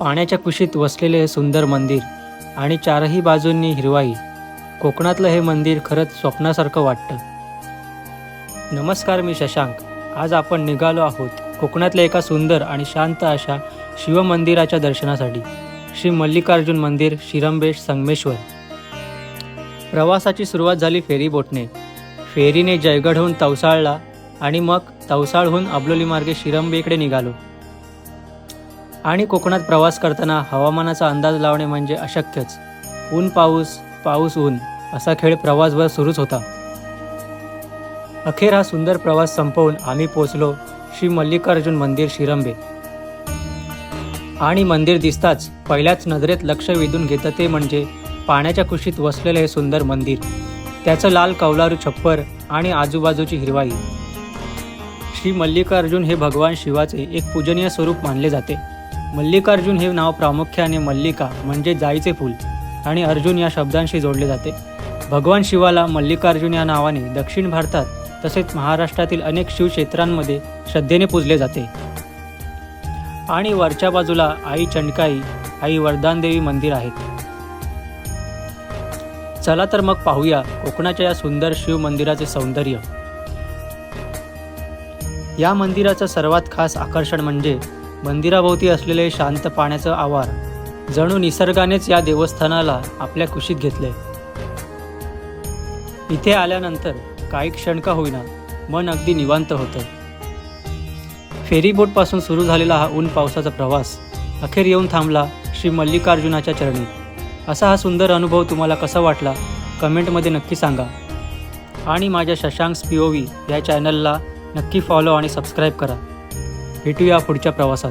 पाण्याच्या कुशीत वसलेले हे सुंदर मंदिर आणि चारही बाजूंनी हिरवाई. कोकणातलं हे मंदिर खरंच स्वप्नासारखं वाटतं. नमस्कार, मी शशांक. आज आपण निघालो आहोत कोकणातल्या एका सुंदर आणि शांत अशा शिवमंदिराच्या दर्शनासाठी. श्री मल्लिकार्जुन मंदिर, शिरंबे, संगमेश्वर. प्रवासाची सुरुवात झाली फेरी बोटने. फेरीने जयगडहून तवसाळला आणि मग तवसाळहून अबलोली मार्गे शिरंबेकडे निघालो. आणि कोकणात प्रवास करताना हवामानाचा अंदाज लावणे म्हणजे अशक्यच. ऊन पाऊस, पाऊस ऊन असा खेळ प्रवासभर सुरूच होता. अखेर हा सुंदर प्रवास संपवून आम्ही पोचलो श्री मल्लिकार्जुन मंदिर, शिरंबे. आणि मंदिर दिसताच पहिल्याच नजरेत लक्ष वेधून घेतं ते म्हणजे पाण्याच्या कुशीत वसलेलं हे सुंदर मंदिर, त्याचं लाल कौलारू छप्पर आणि आजूबाजूची हिरवाई. श्री मल्लिकार्जुन हे भगवान शिवाचे एक पूजनीय स्वरूप मानले जाते. मल्लिकार्जुन हे नाव प्रामुख्याने मल्लिका म्हणजे जाईचे फूल आणि अर्जुन या शब्दांशी जोडले जाते. भगवान शिवाला मल्लिकार्जुन या नावाने दक्षिण भारतात तसेच महाराष्ट्रातील अनेक शिवक्षेत्रांमध्ये श्रद्धेने पूजले जाते. आणि वरच्या बाजूला आई चंडकाई, आई वरदानदेवी मंदिर आहेत. चला तर मग पाहूया कोकणाच्या या सुंदर शिव मंदिराचे सौंदर्य. या मंदिराचं सर्वात खास आकर्षण म्हणजे मंदिराभोवती असलेले शांत पाण्याचं आवार. जणू निसर्गानेच या देवस्थानाला आपल्या कुशीत घेतले. इथे आल्यानंतर काही क्षण का होईना मन अगदी निवांत होतं. फेरीबोटपासून सुरू झालेला हा ऊन पावसाचा प्रवास अखेर येऊन थांबला श्री मल्लिकार्जुनाच्या चरणी. असा हा सुंदर अनुभव तुम्हाला कसा वाटला कमेंटमध्ये नक्की सांगा. आणि माझ्या शशांक्स POV या चॅनलला नक्की फॉलो आणि सबस्क्राईब करा. भेटूया पुढच्या प्रवासात.